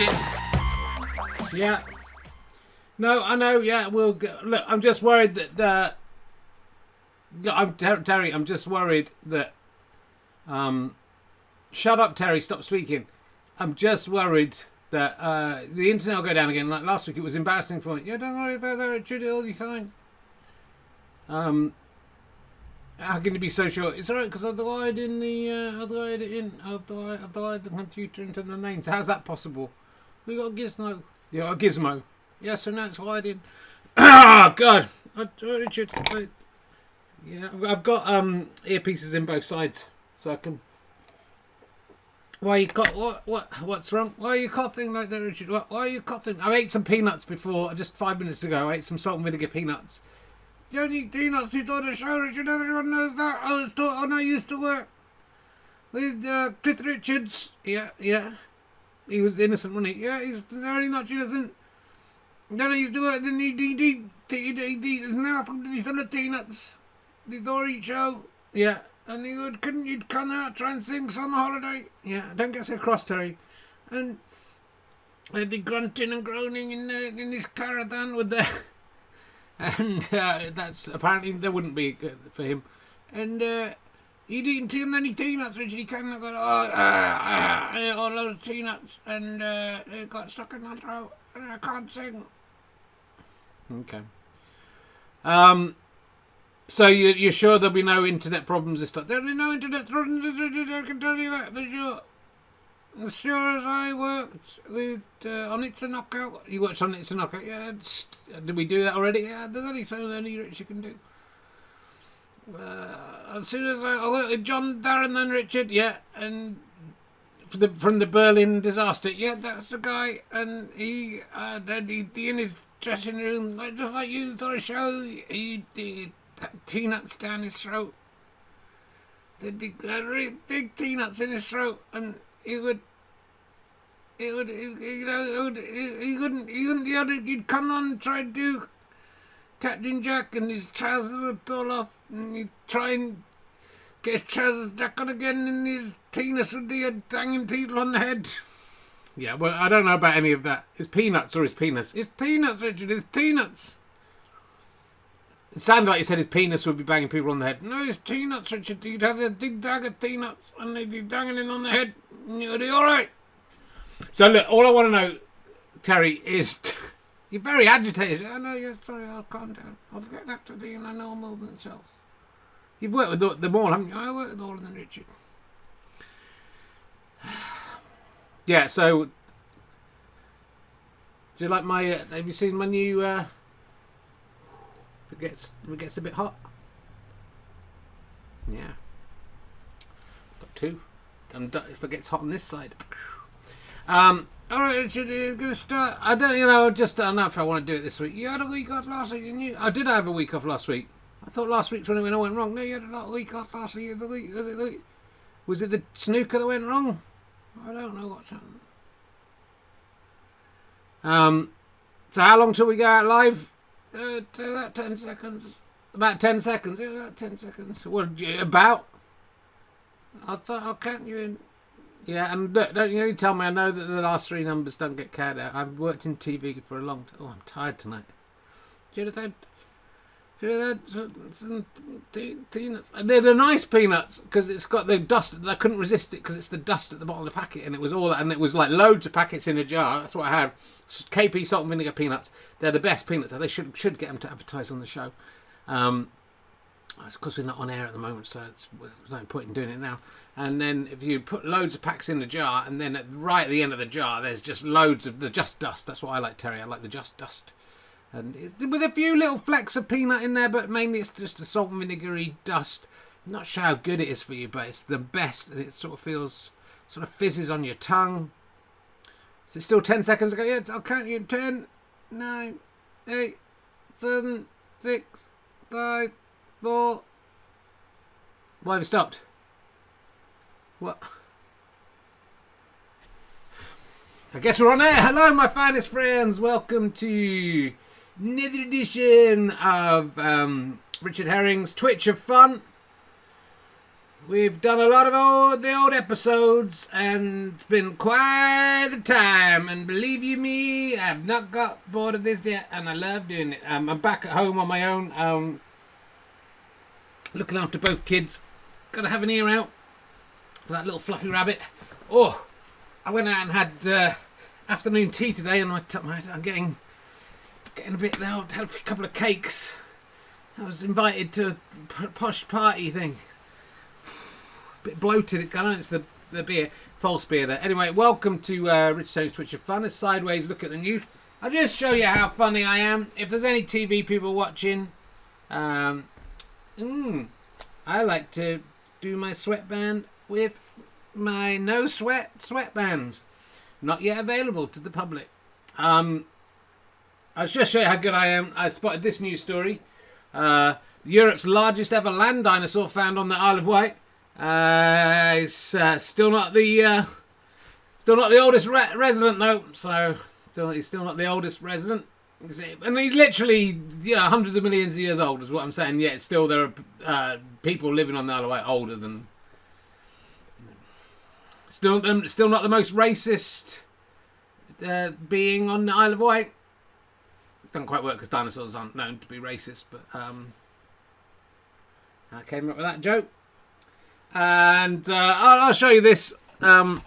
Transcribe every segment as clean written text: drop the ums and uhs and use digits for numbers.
talking. Yeah. No, I know. Yeah, we'll go. Look, I'm just worried that. Look, Terry. I'm just worried that. Shut up, Terry. Stop speaking. I'm just worried that the internet will go down again. Like last week, it was embarrassing for me. Yeah, don't worry about that, Richard. It'll be fine. How can you be so sure? It's alright because I divided in the. I divided the computer into the names. How's that possible? We got a gizmo. Yeah, a gizmo. Yes, and that's why I did. Ah, God. Richard. Yeah, I've got earpieces in both sides, so I can. Why you what's wrong? Why are you coughing like that, Richard? Why are you coughing? I ate some peanuts before, just 5 minutes ago. I ate some salt and vinegar peanuts. You don't eat peanuts before the show, Richard. Everyone knows that. I was taught when I used to work with Cliff Richards. Yeah. He was innocent, wasn't he? Yeah, he's very much innocent. Then I used to work in the his mouth with the peanuts. The Dory show. Yeah. And you'd come out, try and sing Summer Holiday. Yeah, don't get so cross, Terry. And they'd be grunting and groaning in this caravan with their... And that's... Apparently, there wouldn't be for him. And he'd eaten too many peanuts, Richard. He came and got, I ate all those peanuts. And it got stuck in my throat. And I can't sing. Okay. So you're sure there'll be no internet problems this time? There'll be no internet problems, I can tell you that for sure. As sure as I worked with On It's a Knockout. You watched On It's a Knockout? Yeah. Did we do that already? Yeah, there's only so many Rich you can do. As soon as I worked with John Darren then Richard, yeah, and from the Berlin disaster, yeah, that's the guy, and he in his dressing room, just like you for a show, he peanuts down his throat. Big peanuts in his throat, and he'd come on and try to do Captain Jack, and his trousers would fall off, and he'd try and get his trousers back on again, and his penis would be hanging people on the head. Yeah, well, I don't know about any of that. It's peanuts or his penis? It's peanuts, Richard. It's peanuts. It sounded like you said his penis would be banging people on the head. No, it's peanuts, Richard. You'd have a big bag of peanuts and they'd be banging him on the head. And you'd be all right. So, look, all I want to know, Terry, is... You're very agitated. I know, yes, sorry, I'll calm down. I'll get back to being a normal self. You've worked with them all, haven't you? I worked with all of them, Richard. Yeah, so... Do you like my... have you seen my new... It gets a bit hot. Yeah. Got two. If it gets hot on this side. Alright, Richard, you're going to start. I don't know if I want to do it this week. You had a week off last week, didn't you? I did have a week off last week. I thought last week's when it went wrong. No, you had a week off last week. Was it the snooker that went wrong? I don't know what's happened. So how long till we go out live? About 10 seconds. About 10 seconds. Yeah, about 10 seconds. What about? I'll count you in. Yeah, and look, don't you tell me. I know that the last three numbers don't get carried out. I've worked in TV for a long time. Oh, I'm tired tonight. Should have had some peanuts. They're the nice peanuts because it's got the dust. I couldn't resist it because it's the dust at the bottom of the packet, and it was all that, and it was like loads of packets in a jar. That's what I had. KP salt and vinegar peanuts. They're the best peanuts. They should get them to advertise on the show. Of course, we're not on air at the moment, so there's no point in doing it now. And then if you put loads of packs in the jar, and then right at the end of the jar, there's just loads of the just dust. That's what I like, Terry. I like the just dust. And it's, with a few little flecks of peanut in there, but mainly it's just the salt and vinegary dust. I'm not sure how good it is for you, but it's the best, and it sort of fizzes on your tongue. Is it still 10 seconds ago? Yeah, I'll count you in 10, 9, 8, 7, 6, 5, 4. Why have you stopped? What? I guess we're on air. Hello, my finest friends. Welcome to another edition of Richard Herring's Twitch of Fun. We've done a lot of the old episodes, and it's been quite a time. And believe you me, I've not got bored of this yet, and I love doing it. I'm back at home on my own, looking after both kids. Gotta have an ear out for that little fluffy rabbit. Oh, I went out and had afternoon tea today, and I'm getting a bit loud. Had a couple of cakes. I was invited to a posh party thing. Bit bloated. I know it's the beer, false beer there. Anyway, welcome to Rich Tony's Twitch of Fun. A sideways look at the news. I'll just show you how funny I am. If there's any TV people watching, I like to do my sweatband with my no sweat sweatbands. Not yet available to the public. I'll just show you how good I am. I spotted this news story. Europe's largest ever land dinosaur found on the Isle of Wight. It's still not the oldest resident though. So he's still not the oldest resident. And he's literally hundreds of millions of years old is what I'm saying. Yet still there are people living on the Isle of Wight older than. Still not the most racist being on the Isle of Wight. Doesn't quite work because dinosaurs aren't known to be racist, but I came up with that joke. And I'll show you this. A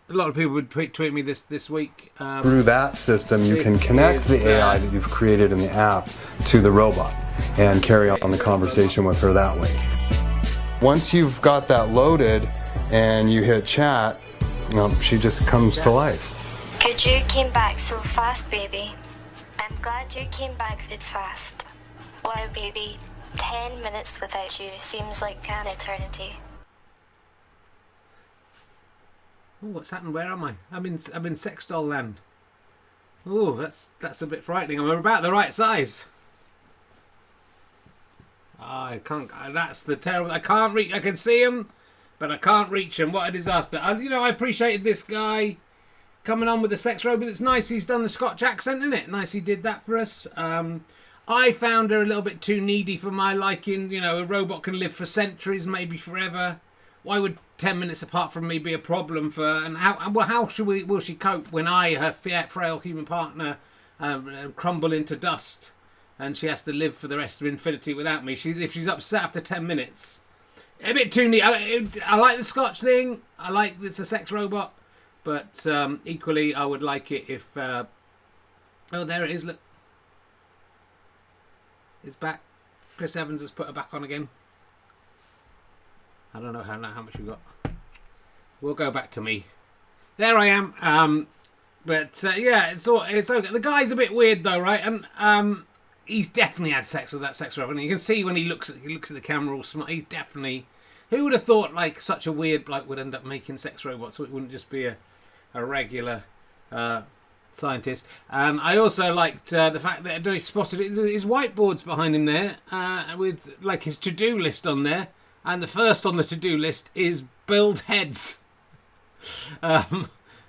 lot of people would tweet me this week. Through that system, you can connect the AI that you've created in the app to the robot and carry on the conversation with her that way. Once you've got that loaded and you hit chat, she just comes to life. Good you came back so fast, baby. I'm glad you came back that fast. Wow, baby. 10 minutes without you seems like an eternity. Oh, what's happened? Where am I? I'm in sex doll land. Oh, that's a bit frightening. I'm about the right size. I can't. That's the terrible. I can't reach. I can see him, but I can't reach him. What a disaster! I appreciated this guy coming on with the sex robot. It's nice he's done the Scotch accent, isn't it? Nice he did that for us. I found her a little bit too needy for my liking. A robot can live for centuries, maybe forever. Why would 10 minutes apart from me be a problem for? And how will she cope when I, her frail human partner, crumble into dust, and she has to live for the rest of infinity without me? If she's upset after 10 minutes, a bit too needy. I like the Scotch thing. I like it's a sex robot, but equally I would like it if. Oh, there it is. Look. It's back. Chris Evans has put her back on again. I don't know how much we got. We'll go back to me. There I am. Yeah, it's okay. The guy's a bit weird though, right? And he's definitely had sex with that sex robot. And you can see when he looks at the camera all smart. He's definitely. Who would have thought like such a weird bloke would end up making sex robots? So it wouldn't just be a regular. Scientist. And I also liked the fact that I spotted his whiteboards behind him there with like his to-do list on there, and the first on the to-do list is build heads,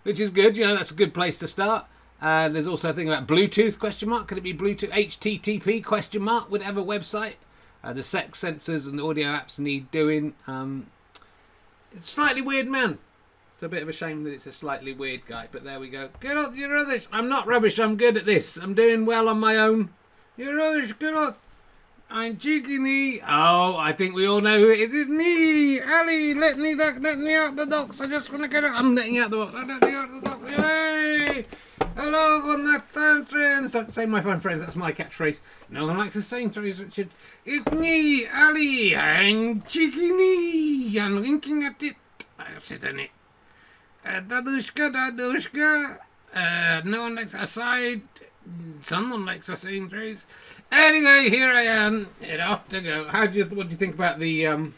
which is good. That's a good place to start. There's also a thing about Bluetooth ? Could it be Bluetooth HTTP ? Whatever website. The sex sensors and the audio apps need doing. It's a slightly weird man. It's a bit of a shame that it's a slightly weird guy, but there we go. Get on, you're rubbish. I'm not rubbish, I'm good at this. I'm doing well on my own. You're rubbish, get on. I'm cheeky knee. Oh, I think we all know who it is. It's me, Ali. Let me out the docks. I just want to get out. I'm letting you out the box. I'm letting you out the docks. Hey! Hello, good night, friends. Don't say my fun friends. That's my catchphrase. No one likes the same phrase, Richard. It's me, Ali. I'm cheeky knee. I'm winking at it. I'll sit on it. Dadushka. No one likes a side. Someone likes the same phrase. Anyway, here I am. Off to go. What do you think about the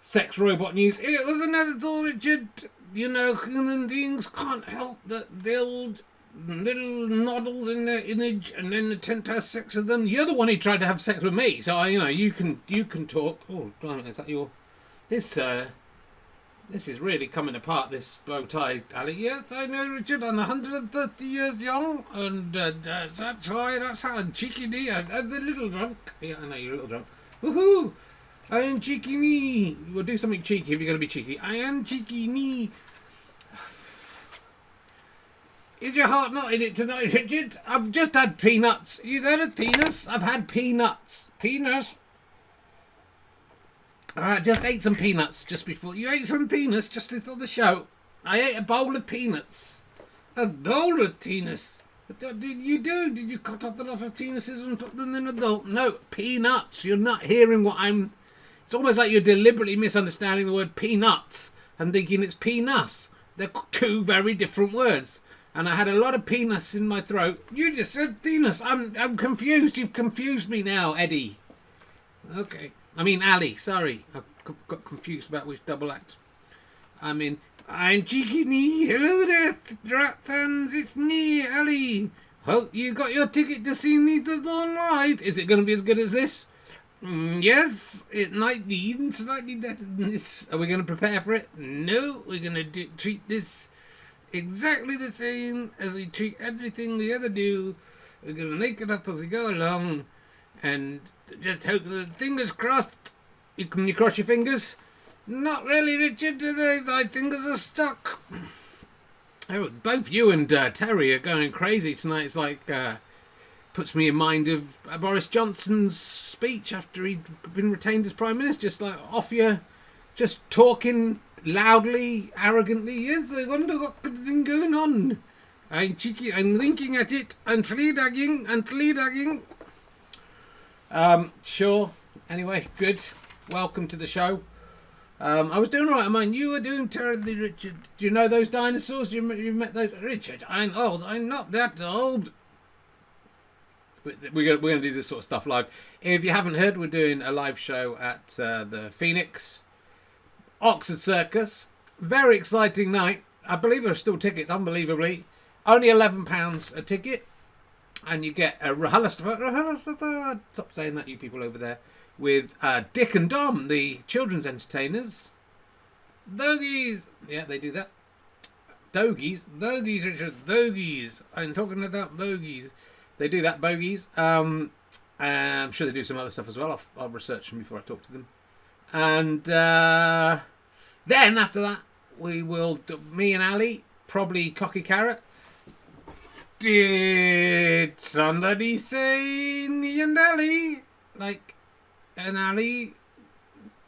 sex robot news? It was another thought, Richard. Human beings can't help but build little noddles in their image and then attempt to have sex with them. You're the one who tried to have sex with me, so you can talk. Oh, blimey, is that your This is really coming apart, this bow tie, Ali. Yes, I know, Richard. I'm 130 years young, and that's why. That's how I'm cheeky. I'm a little drunk. Yeah, I know you're a little drunk. Woohoo! I am cheeky knee. We'll do something cheeky if you're going to be cheeky. I am cheeky knee. Is your heart not in it tonight, Richard? I've just had peanuts. You had a penis? I've had peanuts. Peanuts? I just ate some peanuts just before. You ate some peanuts just before the show. I ate a bowl of peanuts. A bowl of peanuts? What did you do? Did you cut off a lot of penises and put them in a bowl? No, peanuts. You're not hearing what I'm... It's almost like you're deliberately misunderstanding the word peanuts and thinking it's peanuts. They're two very different words. And I had a lot of peanuts in my throat. You just said penis. I'm confused. You've confused me now, Eddie. Okay. I mean, Ali. Sorry. I got confused about which double act. I mean, I'm cheeky knee. Hello there, rat fans. It's me, Ali. Hope you got your ticket to see me the Dawn Ride. Is it going to be as good as this? Yes, it might be even slightly better than this. Are we going to prepare for it? No, we're going to treat this exactly the same as we treat everything we ever do. We're going to make it up as we go along and just hope that, fingers crossed. Can you cross your fingers? Not really, Richard, do they? My fingers are stuck. Oh, both you and Terry are going crazy tonight. It's like, puts me in mind of Boris Johnson's speech after he'd been retained as Prime Minister. Just like off you, just talking loudly, arrogantly. Yes, I wonder what could have been going on. I'm cheeky, I'm winking at it, and flea-dagging, and flea-dagging. Sure. Anyway, good. Welcome to the show. I was doing all right, man. You were doing terribly, Richard. Do you know those dinosaurs? You met those? Richard, I'm old. I'm not that old. We're going to do this sort of stuff live. If you haven't heard, we're doing a live show at the Phoenix Oxford Circus. Very exciting night. I believe there are still tickets, unbelievably. Only £11 a ticket. And you get a rehearsal. Stop saying that, you people over there. With Dick and Dom, the children's entertainers. Dogies. Yeah, they do that. Dogies, Richard. Dogies. I'm talking about dogies. They do that, bogies. I'm sure they do some other stuff as well. I'll research them before I talk to them. And then after that, we will, me and Ali, probably Cocky Carrot. Did somebody say me and Ali? Like an Ali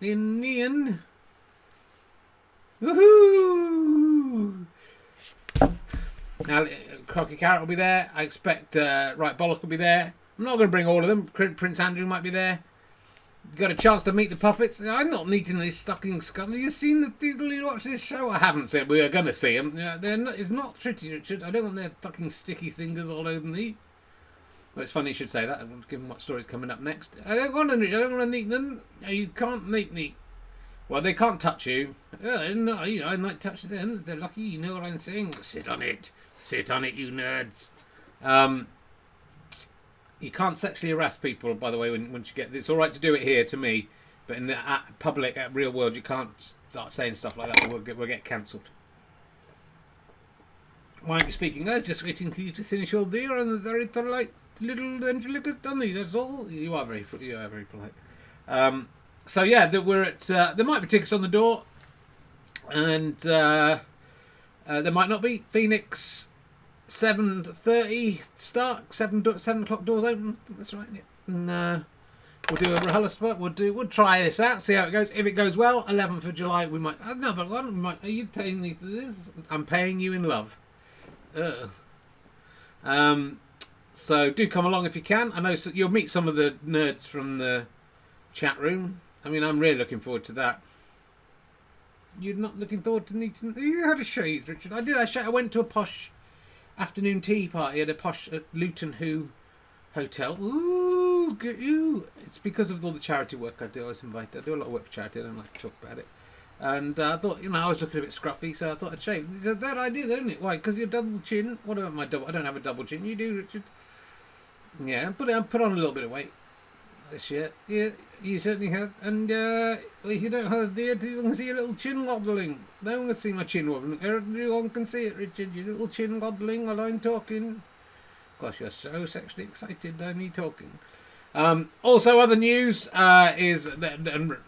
in Neon? Woohoo! Now, Crocky Carrot will be there. I expect Right Bollock will be there. I'm not going to bring all of them. Prince Andrew might be there. You got a chance to meet the puppets. I'm not meeting these sucking scum. Have you seen the people who watch this show? I haven't seen. We are going to see them. It's not pretty, Richard. I don't want their fucking sticky fingers all over me. Well, it's funny you should say that. I want to give them what story's coming up next. I don't want to meet them. You can't meet me. Well, they can't touch you. No, I might touch them. They're lucky. You know what I'm saying. Sit on it. Sit on it, you nerds. You can't sexually harass people, by the way, once you get... It's all right to do it here, to me, but in the public, real world, you can't start saying stuff like that. We'll get cancelled. Why aren't you speaking? I was just waiting for you to finish your beer and the very polite little Angelica's dummy, that's all. You are very polite. So, yeah, we're at... there might be tickets on the door, and there might not be. Phoenix... 7:30 start. 7 o'clock doors open. That's right. And we'll do a rehearsal. We'll try this out. See how it goes. If it goes well, 11th of July we might another one. We might. Are you paying me for this? I'm paying you in love. So do come along if you can. I know you'll meet some of the nerds from the chat room. I mean, I'm really looking forward to that. You're not looking forward to meeting? You had a shave, Richard. I did. I went to a posh afternoon tea party at a posh Luton Hoo hotel. Ooh, it's because of all the charity work I do. I was invited. I do a lot of work for charity. I don't like to talk about it. And I thought, I was looking a bit scruffy, so I thought I'd shave. He said, that idea, isn't it? Why? Because you're double chin. What about my double? I don't have a double chin. You do, Richard. Yeah, put on a little bit of weight this year. Yeah, you certainly have. And if you don't have a beard, you can see your little chin wobbling. No one can see my chin wobbling. Everyone can see it, Richard. Your little chin wobbling while I'm talking. Gosh, you're so sexually excited by me talking. Also, other news is that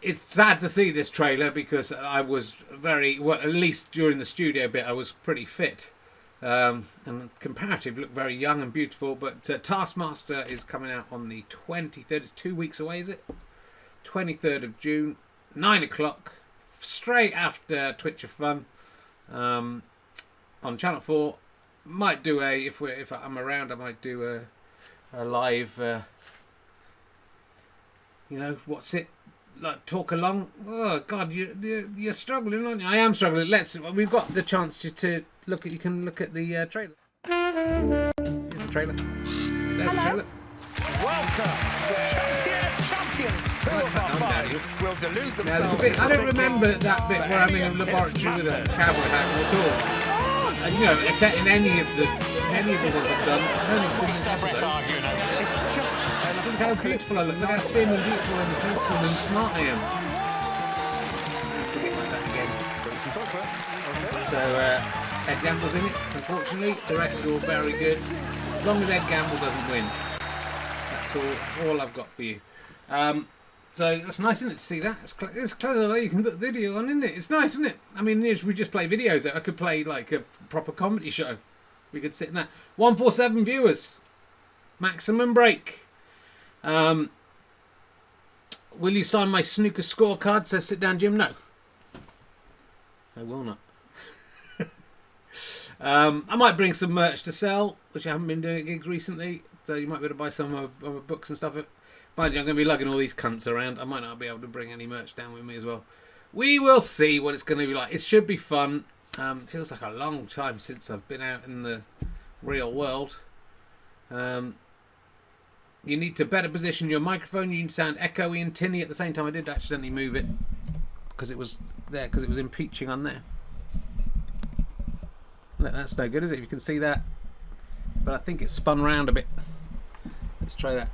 it's sad to see this trailer because I was at least during the studio bit, I was pretty fit. And comparatively look very young and beautiful. But Taskmaster is coming out on the 23rd. It's 2 weeks away, is it? 23rd of June, 9 o'clock, straight after Twitch of Fun, on Channel 4. Might do if I'm around, I might do a live, what's it? Like talk along. Oh God, you're struggling, aren't you? I am struggling. We've got the chance to look at. You can look at the trailer. Here's the trailer. There's the trailer. Welcome to Champion of Champions. Who of our five will delude themselves? I don't remember that bit where I'm in a laboratory with a cowboy hat at all. Except in any of the ones I've done. I don't think It's just look how beautiful I look. Look how thin and beautiful and handsome and smart I am. Like that again. So Ed Gamble's in it, unfortunately. The rest are all very good. As long as Ed Gamble doesn't win. That's all I've got for you. So that's nice, isn't it, to see that? It's clever the way you can put video on, isn't it? It's nice, isn't it? I mean, if we just play videos, I could play like a proper comedy show. We could sit in that. 147 viewers. Maximum break. Will you sign my snooker scorecard? Says Sit Down Jim. No. I will not. I might bring some merch to sell, which I haven't been doing at gigs recently. So you might be able to buy some of my books and stuff. Mind you, I'm going to be lugging all these cunts around. I might not be able to bring any merch down with me as well. We will see what it's going to be like. It should be fun. Feels like a long time since I've been out in the real world. You need to better position your microphone. You need to sound echoey and tinny at the same time. I did accidentally move it because it was there, because it was impeaching on there. That's no good, is it? If you can see that. But I think it's spun round a bit. Let's try that.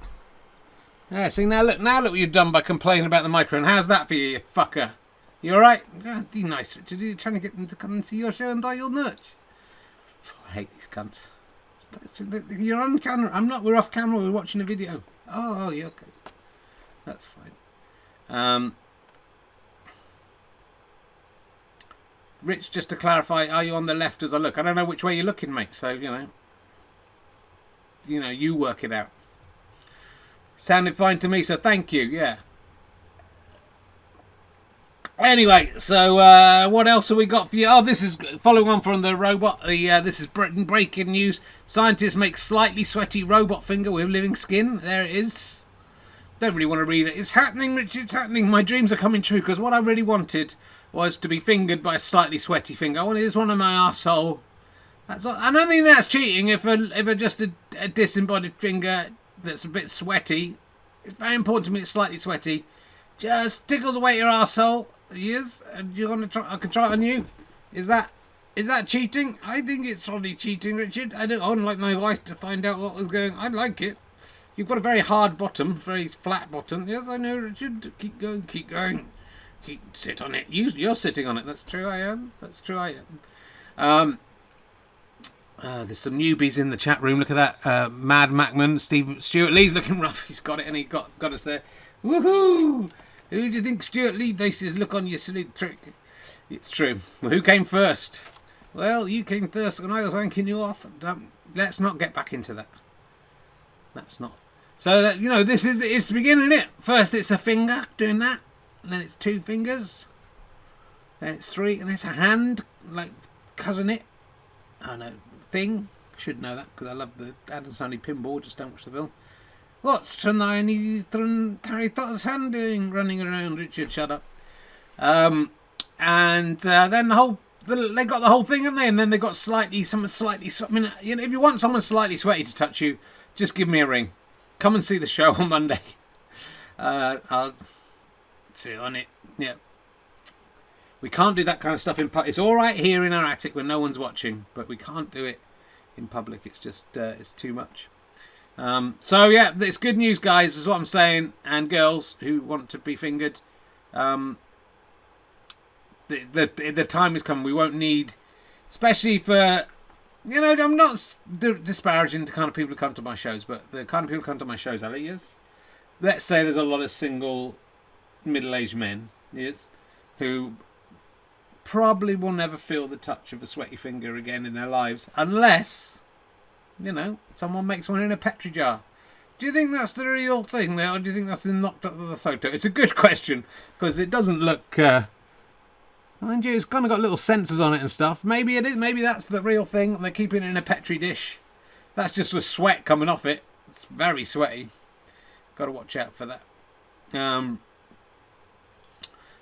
Yeah, see, now look what you've done by complaining about the microphone. How's that for you, you fucker? You alright? God, be nice, Richard. You're trying to get them to come and see your show and buy your merch. I hate these cunts. You're on camera. I'm not. We're off camera. We're watching a video. Oh, yeah, okay. That's fine. Rich, just to clarify, are you on the left as I look? I don't know which way you're looking, mate. So, you work it out. Sounded fine to me, so thank you. Yeah. Anyway, so what else have we got for you? Oh, this is following on from the robot. This is breaking news. Scientists make slightly sweaty robot finger with living skin. There it is. Don't really want to read it. It's happening, Richard. It's happening. My dreams are coming true because what I really wanted was to be fingered by a slightly sweaty finger. I wanted this one on my arsehole. That's all. I don't think that's cheating if just a disembodied finger that's a bit sweaty. It's very important to me. It's slightly sweaty. Just tickles away your arsehole. Yes, and you're gonna try. I can try it on you. Is that cheating? I think it's probably cheating, Richard. I wouldn't like my wife to find out what was going. I like it. You've got a very hard bottom, very flat bottom. Yes, I know, Richard. Keep going, keep going. Sit on it. You're sitting on it. That's true. I am. That's true. I am. There's some newbies in the chat room. Look at that. Mad Macman, Stuart Lee's looking rough. He's got it, and he got us there. Woohoo! Who do you think Stuart Lee? They says, look on your silly trick. It's true. Well, who came first? Well, you came first, and I was thanking you off. Let's not get back into that. That's not. So that it's the beginning, isn't it? First, it's a finger doing that, and then it's two fingers, then it's three, and it's a hand like cousin it. I know thing. Should know that because I love the Addams Family pinball. Just don't watch the film. What's Hermione Harry Potter's hand doing running around? Richard, shut up. And then they got the whole thing, haven't they? And then they got someone slightly. I mean, if you want someone slightly sweaty to touch you, just give me a ring. Come and see the show on Monday. I'll sit on it. Yeah. We can't do that kind of stuff in public. It's all right here in our attic when no one's watching, but we can't do it in public. It's just it's too much. So yeah, it's good news, guys, is what I'm saying, and girls who want to be fingered. The time is coming. We won't need, especially for You know, I'm not disparaging the kind of people who come to my shows, but the kind of people who come to my shows, Ali, is, let's say there's a lot of single middle-aged men, yes, who probably will never feel the touch of a sweaty finger again in their lives, unless, you know, someone makes one in a Petri jar. Do you think that's the real thing there, or do you think that's the knocked up of the photo? It's a good question, because it doesn't look... mind you, it's kind of got little sensors on it and stuff. Maybe it is. Maybe that's the real thing. They're keeping it in a Petri dish. That's just with sweat coming off it. It's very sweaty. Got to watch out for that.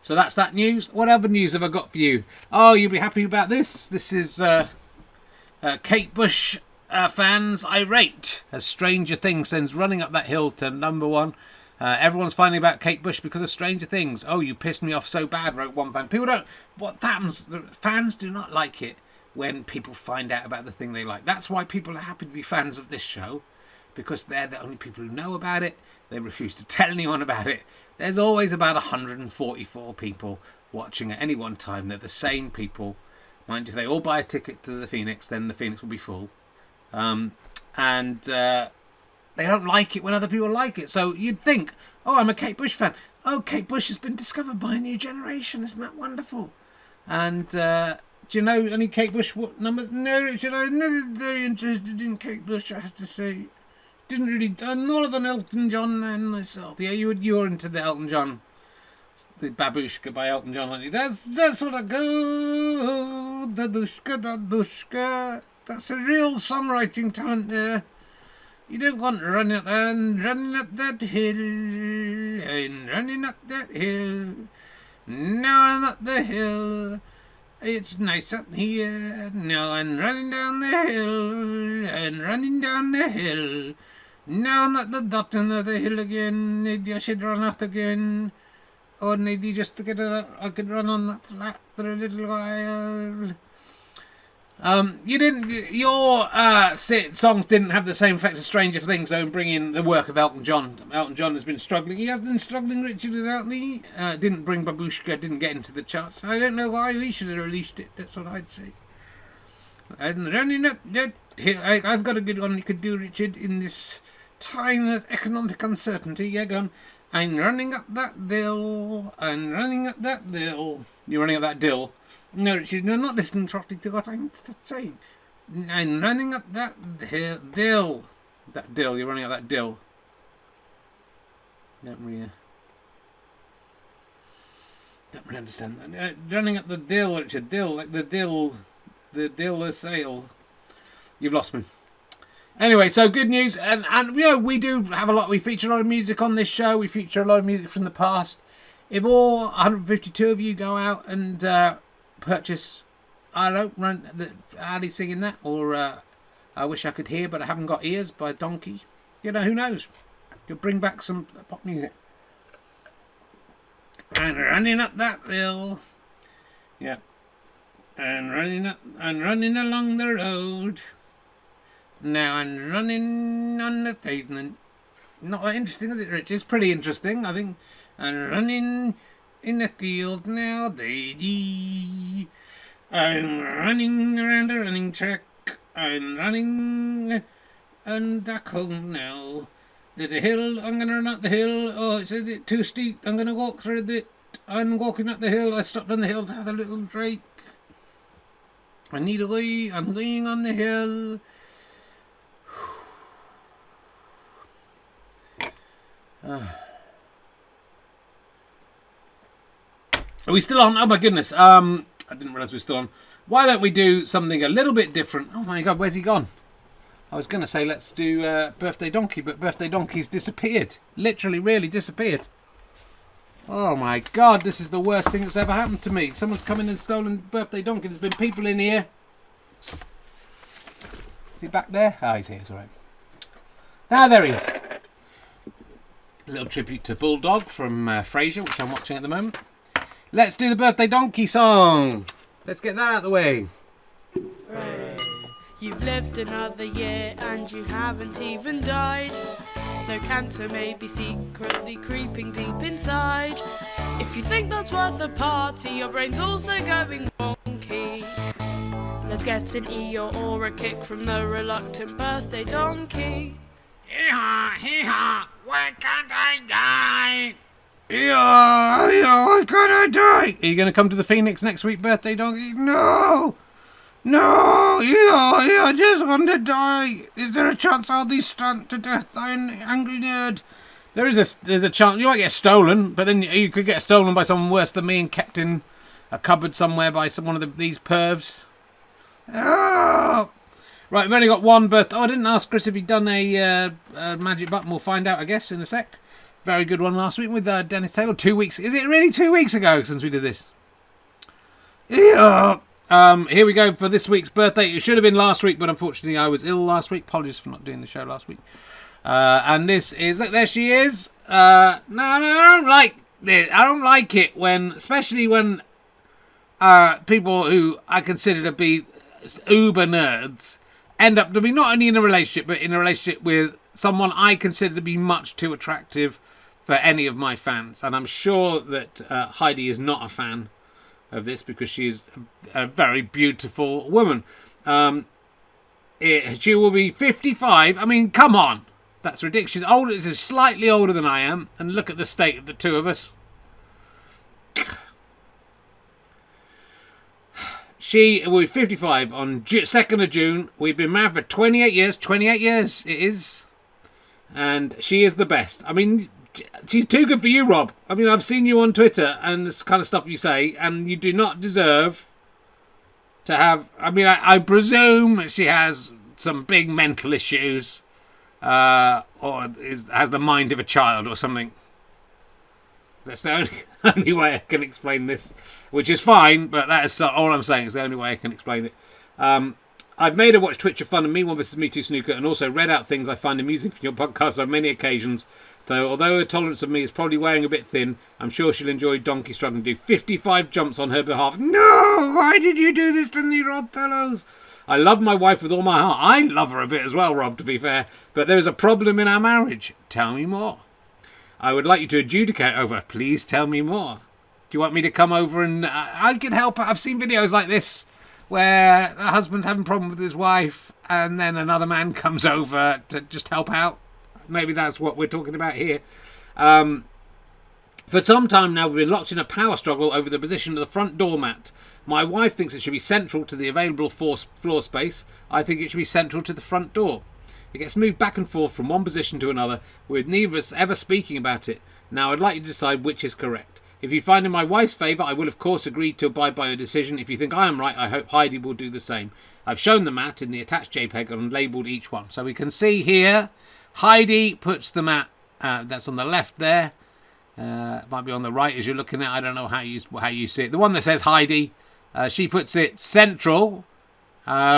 So that's that news. What other news have I got for you? Oh, you'll be happy about this. This is Kate Bush fans irate as Stranger Things sends Running Up That Hill to #1. Everyone's finding about Kate Bush because of Stranger Things. Oh, you pissed me off so bad, wrote one fan. People don't... What happens... Fans do not like it when people find out about the thing they like. That's why people are happy to be fans of this show, because they're the only people who know about it. They refuse to tell anyone about it. There's always about 144 people watching at any one time. They're the same people. Mind you, if they all buy a ticket to the Phoenix, then the Phoenix will be full. They don't like it when other people like it. So you'd think, oh, I'm a Kate Bush fan. Oh, Kate Bush has been discovered by a new generation. Isn't that wonderful? And do you know any Kate Bush numbers? No, Richard, I'm never very interested in Kate Bush, I have to say. Didn't really... I'm more of an Elton John man myself. Yeah, you're into the Elton John. The Babushka by Elton John, aren't you? That's what I go. Dadushka. That's a real songwriting talent there. You don't want to running up that hill, and running up that hill. Now I'm up the hill. It's nice up here. Now I'm running down the hill, and running down the hill. Now I'm at the bottom of the hill again. Maybe I should run out again. Or maybe just to get I could run on that flat for a little while. Your songs didn't have the same effect as Stranger Things, though, in bringing the work of Elton John. Elton John has been struggling. He has been struggling, Richard, without me. Didn't bring Babushka, didn't get into the charts. I don't know why. We should have released it. That's what I'd say. And running up that hill. I've got a good one you could do, Richard, in this time of economic uncertainty. Yeah, go on. I'm running up that dill. I'm running up that dill. You're running up that dill. No, Richard, you're not listening properly to what I'm saying. I'm running up that dill. That dill, you're running up that dill. Don't really understand that. Running up the dill, Richard. Dill, like the dill sail. You've lost me. Anyway, so good news. And you know, we do have a lot. We feature a lot of music on this show. We feature a lot of music from the past. If all 152 of you go out and purchase, I don't run Ali singing that, or I Wish I Could Hear But I Haven't Got Ears by Donkey. You know, who knows? You'll bring back some pop music. And running up that hill. Yeah. And running along the road. Now I'm running on the pavement. Not that interesting, is it, Rich? It's pretty interesting, I think. I'm running in the field now, lady. I'm running around a running track. I'm running and back home now. There's a hill. I'm going to run up the hill. Oh, it's too steep. I'm going to walk through it. I'm walking up the hill. I stopped on the hill to have a little break. I need a wee. I'm laying on the hill. Are we still on? Oh my goodness. I didn't realise we were still on. Why don't we do something a little bit different? Oh my god, where's he gone? I was going to say let's do Birthday Donkey, but Birthday Donkey's disappeared. Literally, really disappeared. Oh my god, this is the worst thing that's ever happened to me. Someone's come in and stolen Birthday Donkey. There's been people in here. Is he back there? Ah, he's here, it's alright. Ah, there he is. A little tribute to Bulldog from Frasier, which I'm watching at the moment. Let's do the Birthday Donkey song. Let's get that out of the way. Hooray. You've lived another year and you haven't even died. Though cancer may be secretly creeping deep inside. If you think that's worth a party, your brain's also going wonky. Let's Towards getting E or a kick from the reluctant birthday donkey. Hee-haw, hee-haw, why can't I die? Hee-haw, hee-haw, why can't I die? Are you going to come to the Phoenix next week, birthday donkey? No! No! Hee-haw, hee-haw, I just want to die. Is there a chance I'll be stunned to death by an angry nerd? There's a chance. You might get stolen, but then you could get stolen by someone worse than me and kept in a cupboard somewhere by one of these pervs. Oh! Right, we've only got one birthday. Oh, I didn't ask Chris if he'd done a magic button. We'll find out, I guess, in a sec. Very good one last week with Dennis Taylor. 2 weeks. Is it really 2 weeks ago since we did this? Yeah. Here we go for this week's birthday. It should have been last week, but unfortunately I was ill last week. Apologies for not doing the show last week. And this is, look, there she is. No, I don't like this. I don't like it when, especially when people who I consider to be uber nerds end up to be not only in a relationship, but in a relationship with someone I consider to be much too attractive for any of my fans. And I'm sure that Heidi is not a fan of this because she's a very beautiful woman. She will be 55. I mean, come on. That's ridiculous. She's older. She's slightly older than I am. And look at the state of the two of us. She will be 55 on 2nd of June. We've been married for 28 years. 28 years it is. And she is the best. I mean, she's too good for you, Rob. I mean, I've seen you on Twitter and this kind of stuff you say. And you do not deserve to have... I mean, I presume she has some big mental issues. Or has the mind of a child or something. That's the only way I can explain this, which is fine, but that is all I'm saying. It's the only way I can explain it. I've made her watch Twitch for fun and Me One vs Me Too Snooker, and also read out things I find amusing from your podcast on many occasions. Though, although her tolerance of me is probably wearing a bit thin, I'm sure she'll enjoy Donkey struggling to do 55 jumps on her behalf. No! Why did you do this to me, Rod Tellos? I love my wife with all my heart. I love her a bit as well, Rob, to be fair. But there is a problem in our marriage. Tell me more. I would like you to adjudicate over. Please tell me more. Do you want me to come over and... I can help. I've seen videos like this where a husband's having a problem with his wife and then another man comes over to just help out. Maybe that's what we're talking about here. For some time now, we've been locked in a power struggle over the position of the front doormat. My wife thinks it should be central to the available floor space. I think it should be central to the front door. It gets moved back and forth from one position to another, with neither of us ever speaking about it. Now, I'd like you to decide which is correct. If you find in my wife's favour, I will of course agree to abide by your decision. If you think I am right, I hope Heidi will do the same. I've shown the mat in the attached JPEG and labelled each one. So we can see here, Heidi puts the mat, that's on the left there. It might be on the right as you're looking at it. I don't know how you see it. The one that says Heidi, she puts it central.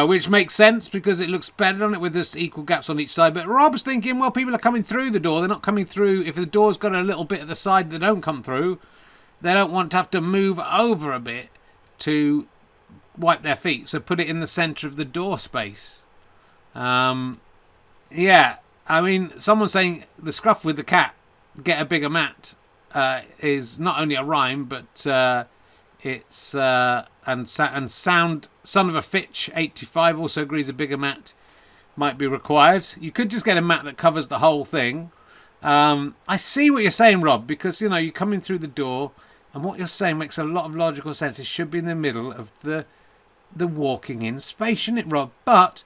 Which makes sense because it looks better on it with this equal gaps on each side. But Rob's thinking, well, people are coming through the door. They're not coming through. If the door's got a little bit at the side that don't come through, they don't want to have to move over a bit to wipe their feet. So put it in the centre of the door space. Yeah, I mean, someone saying the scruff with the cat, get a bigger mat, is not only a rhyme, but it's... And sound son of a Fitch 85 also agrees a bigger mat might be required. You could just get a mat that covers the whole thing. I see what you're saying, Rob, because you know you're coming through the door, and what you're saying makes a lot of logical sense. It should be in the middle of the walking in space, shouldn't it, Rob? But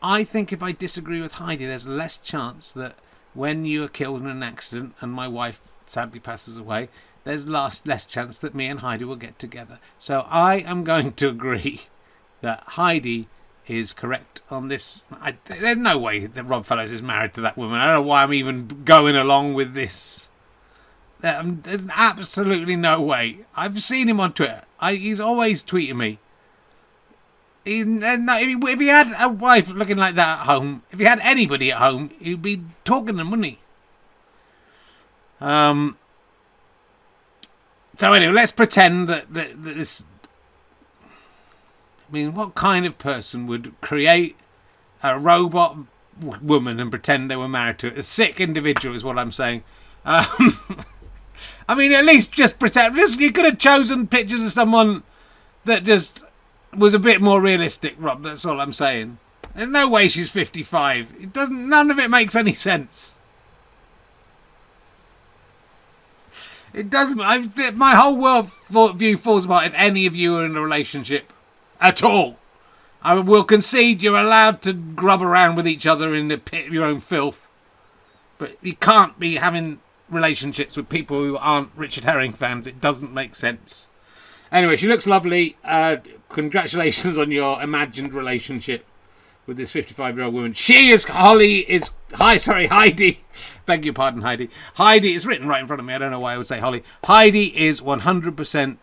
I think if I disagree with Heidi, there's less chance that when you are killed in an accident and my wife sadly passes away, there's less chance that me and Heidi will get together. So I am going to agree that Heidi is correct on this. There's no way that Rob Fellows is married to that woman. I don't know why I'm even going along with this. There's absolutely no way. I've seen him on Twitter. He's always tweeting me. If he had a wife looking like that at home, if he had anybody at home, he'd be talking to them, wouldn't he? So anyway, let's pretend that this... I mean, what kind of person would create a robot woman and pretend they were married to it? A sick individual is what I'm saying. I mean, at least just pretend... You could have chosen pictures of someone that just was a bit more realistic, Rob. That's all I'm saying. There's no way she's 55. It doesn't. None of it makes any sense. It doesn't. My whole world view falls apart if any of you are in a relationship at all. I will concede you're allowed to grub around with each other in the pit of your own filth, but you can't be having relationships with people who aren't Richard Herring fans. It doesn't make sense. Anyway, she looks lovely. Congratulations on your imagined relationship with this 55-year-old woman. Heidi. Beg your pardon, Heidi. Heidi, it's written right in front of me. I don't know why I would say Holly. Heidi is 100%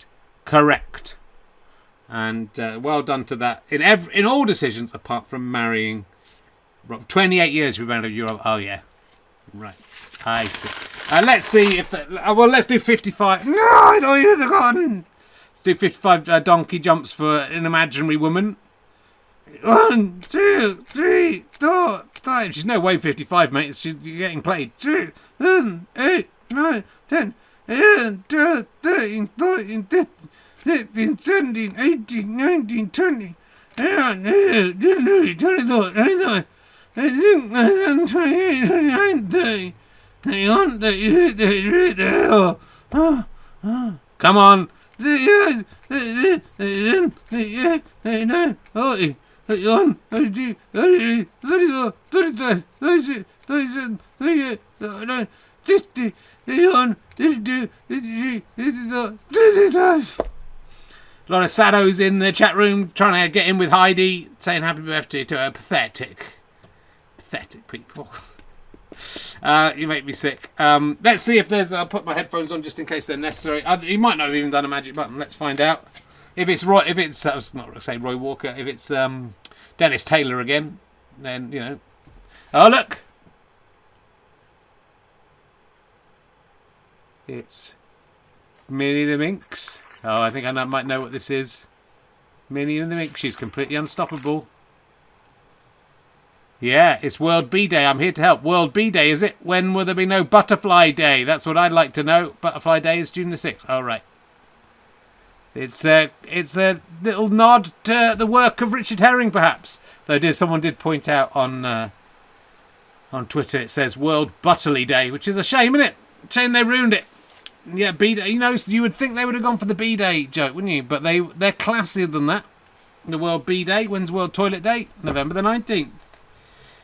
correct. And well done to that. In all decisions, apart from marrying Rob. 28 years we've been married to Europe. Oh, yeah. Right. I see. Let's see if... let's do 55. No, I don't use the garden. Let's do 55 donkey jumps for an imaginary woman. 1, 2, 3, 4, 5. She's no way 55, mate. You're getting played. 6, 7, 8, 9, 10, 11, 12, 13, 14, 15, 16, 17, 18, 19, 20, 22, 24, 25, 26, 27, 28, 29, 30, 31, 32, 33, 34. Come on. 38, 39, 40, 31, 32, 33, 34, 35, 36, 37, 38, 39, 50, 51, 52, 53, 54, 55. A lot of saddos in the chat room trying to get in with Heidi, saying happy birthday to her. Pathetic people. You make me sick. Let's see if there's... I'll put my headphones on just in case they're necessary. He might not have even done a magic button. Let's find out. If it's Roy... If it's... I was not going to say Roy Walker. If it's Dennis Taylor again, then, you know... Oh, look! It's Minnie the Minx. Oh, I think I might know what this is. Minnie and the Minx. She's completely unstoppable. Yeah, it's World Bee Day. I'm here to help. World Bee Day, is it? When will there be no Butterfly Day? That's what I'd like to know. Butterfly Day is June the 6th. All right. It's a little nod to the work of Richard Herring, perhaps. Though someone did point out on Twitter, it says World Butterly Day, which is a shame, isn't it? Shame they ruined it. Yeah, B Day. You know, you would think they would have gone for the B Day joke, wouldn't you? But they're classier than that. The World B Day. When's World Toilet Day? November the 19th.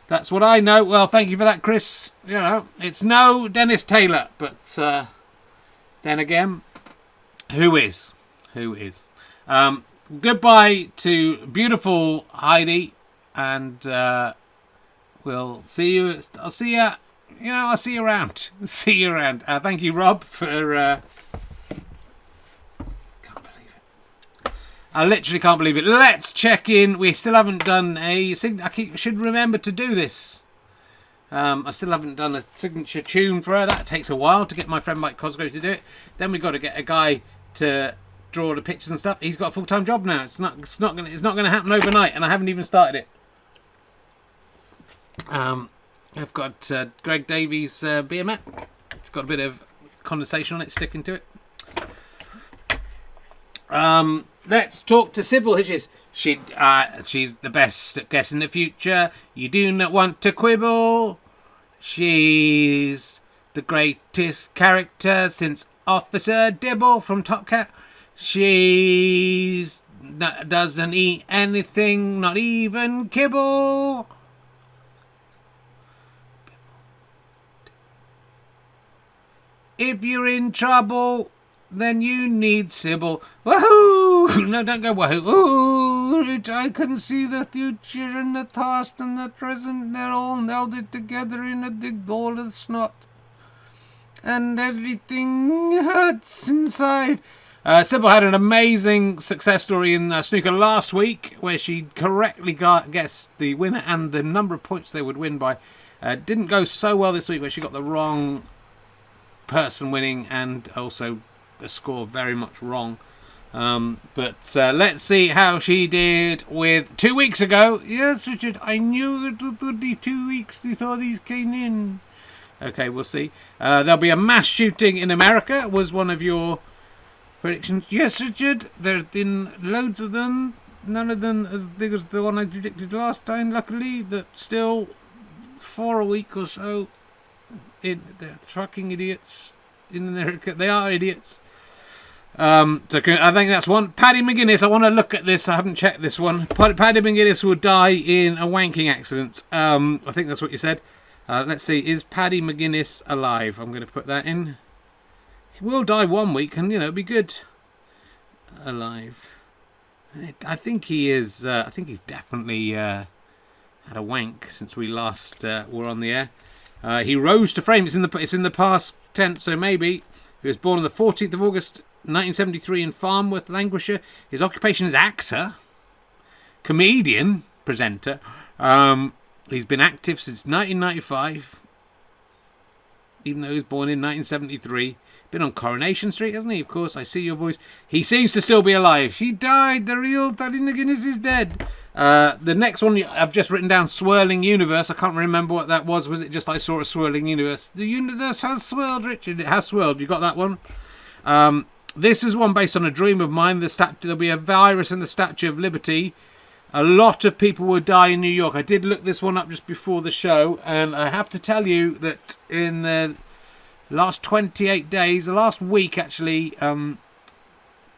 That's what I know. Well, thank you for that, Chris. You know, it's no Dennis Taylor, but then again, who is? Goodbye to beautiful Heidi, and we'll see you. I'll see you. You know, I'll see you around. See you around. Thank you, Rob, for... Can't believe it. I literally can't believe it. Let's check in. We still haven't done a... should remember to do this. I still haven't done a signature tune for her. That takes a while to get my friend Mike Cosgrove to do it. Then we've got to get a guy to draw the pictures and stuff. He's got a full-time job now. It's not going to happen overnight, and I haven't even started it. I've got Greg Davies' beer mat. It's got a bit of condensation on it, sticking to it. Let's talk to Sybil. Here she is. She's the best at guessing the future. You do not want to quibble. She's the greatest character since Officer Dibble from Top Cat. She's doesn't eat anything, not even kibble. If you're in trouble, then you need Sybil. Woohoo! No, don't go woohoo. Ooh, I can see the future and the past and the present. They're all melded together in a big ball of snot. And everything hurts inside. Sybil had an amazing success story in snooker last week, where she correctly guessed the winner and the number of points they would win by. Didn't go so well this week, where she got the wrong person winning and also the score very much wrong. But let's see how she did with 2 weeks ago. Yes, Richard, I knew it would be 2 weeks before these came in. Okay, we'll see. There'll be a mass shooting in America, was one of your predictions. Yes, Richard, there's been loads of them. none of them as big as the one I predicted last time, luckily. That still, for a week or so, they're fucking idiots in America. They are idiots. So I think that's one. Paddy McGuinness, I want to look at this. I haven't checked this one. Paddy McGuinness will die in a wanking accident. I think that's what you said. Let's see. Is Paddy McGuinness alive? I'm going to put that in. He will die 1 week, and be good. Alive. I think he is. I think he's definitely had a wank since we last were on the air. He rose to fame. It's in the past tense, so maybe. He was born on the 14th of August 1973 in Farnworth, Lancashire. His occupation is actor, comedian, presenter. He's been active since 1995, even though he was born in 1973. Been on Coronation Street, hasn't he? Of course, I see your voice. He seems to still be alive. He died. The real Paddy McGuinness is dead. The next one I've just written down, Swirling Universe. I can't remember what that was. Was it just I saw a swirling universe? The universe has swirled, Richard. It has swirled. You got that one? This is one based on a dream of mine. There'll be a virus in the Statue of Liberty. A lot of people will die in New York. I did look this one up just before the show, and I have to tell you that in the last 28 days, the last week actually,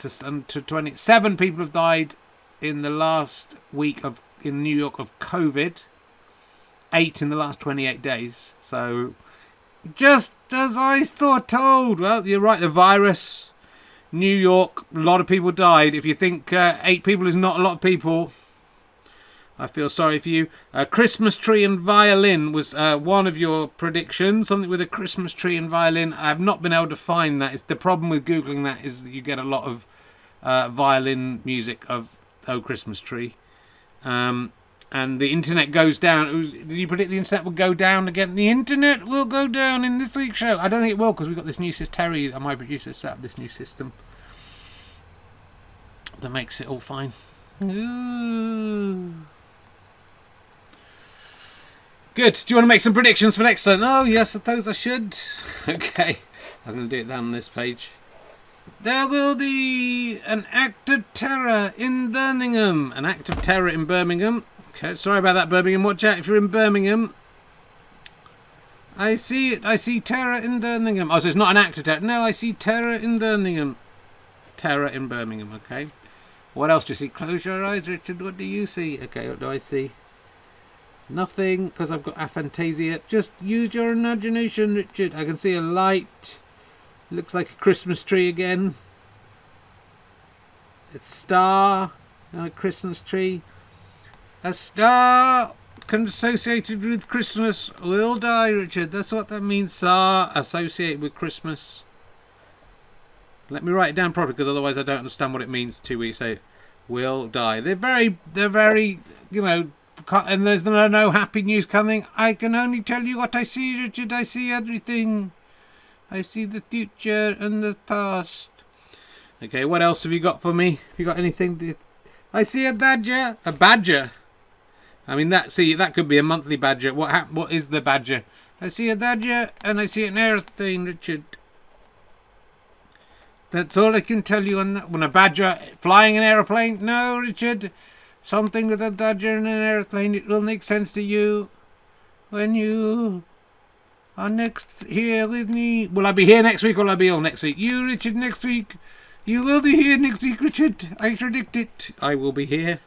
27 people have died in the last week in New York of COVID. 8 in the last 28 days. So, just as I thought told. Well, you're right, the virus, New York, a lot of people died. If you think 8 people is not a lot of people, I feel sorry for you. Christmas tree and violin was one of your predictions. Something with a Christmas tree and violin. I have not been able to find that. It's the problem with Googling that is that you get a lot of violin music of Oh Christmas Tree. And the internet goes down. Did you predict the internet would go down again? The internet will go down in this week's show. I don't think it will because we've got this new system. Terry, my producer, set up this new system that makes it all fine. Good. Do you want to make some predictions for next time? Oh, yes, I suppose I should. Okay. I'm going to do it down on this page. There will be an act of terror in Birmingham. An act of terror in Birmingham. Okay, sorry about that, Birmingham. Watch out if you're in Birmingham. I see it. I see terror in Birmingham. Oh, so it's not an act of terror. No, I see terror in Birmingham. Terror in Birmingham, okay. What else do you see? Close your eyes, Richard. What do you see? Okay, what do I see? Nothing, because I've got aphantasia. Just use your imagination, Richard. I can see a light. Looks like a Christmas tree again. A star. A Christmas tree. A star associated with Christmas will die, Richard. That's what that means. Star associated with Christmas. Let me write it down properly, because otherwise I don't understand what it means till we say will die. They're very, and there's no happy news coming. I can only tell you what I see, Richard. I see everything. I see the future and the past. Okay, what else have you got for me? Have you got anything? I see a badger. A badger? I mean, that could be a monthly badger. What is the badger? I see a badger and I see an aeroplane, Richard. That's all I can tell you on that one. A badger flying an aeroplane? No, Richard. Something with a badger and an aeroplane. It will make sense to you when you are next here with me. Will I be here next week or will I be on next week? You, Richard, next week. You will be here next week, Richard. I predict it. I will be here.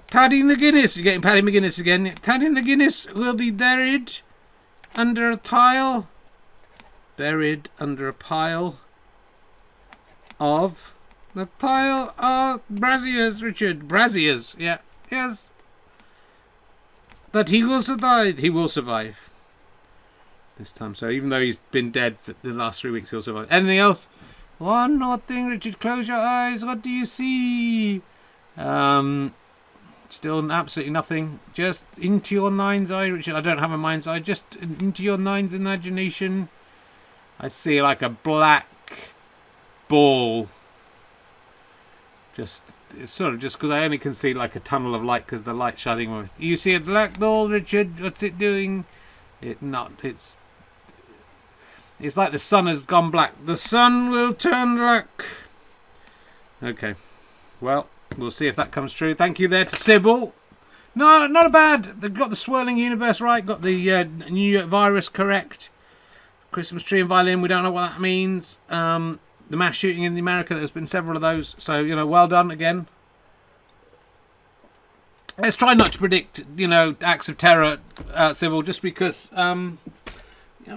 Paddy McGuinness. You're getting Paddy McGuinness again. Paddy McGuinness will be buried under a pile. Buried under a pile of... The pile of braziers, Richard. Braziers, yeah. Yes. But he will survive. He will survive. This time. So even though he's been dead for the last 3 weeks, he'll survive. Anything else? One more thing, Richard. Close your eyes. What do you see? Still absolutely nothing. Just into your mind's eye, Richard. I don't have a mind's eye. Just into your mind's imagination. I see like a black ball. It's sort of just because I only can see like a tunnel of light because the light's shining on it. You see a black ball, Richard? What's it doing? It's like the sun has gone black. The sun will turn black. Okay. Well, we'll see if that comes true. Thank you there to Sybil. No, not a bad. They've got the swirling universe right. Got the New York virus correct. Christmas tree and violin. We don't know what that means. The mass shooting in America. There's been several of those. So, well done again. Let's try not to predict, acts of terror, Sybil, just because, trying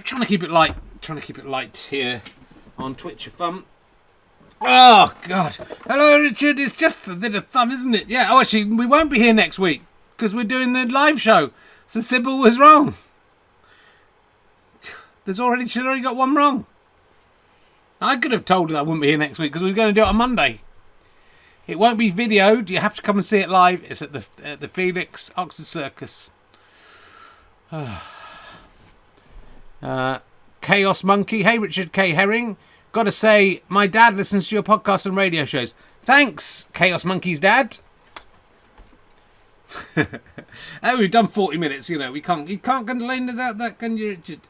to keep it light. Trying to keep it light here on Twitch. Oh, God. Hello, Richard. It's just a bit of fun, isn't it? Yeah. Oh, actually, we won't be here next week because we're doing the live show. So Sybil was wrong. She's already got one wrong. I could have told her I wouldn't be here next week because we were going to do it on Monday. It won't be videoed. You have to come and see it live. It's at the Felix Oxford Circus. Chaos Monkey. Hey, Richard K. Herring. Got to say, my dad listens to your podcasts and radio shows. Thanks, Chaos Monkey's dad. We've done 40 minutes. You can't complain to that, can you, Richard?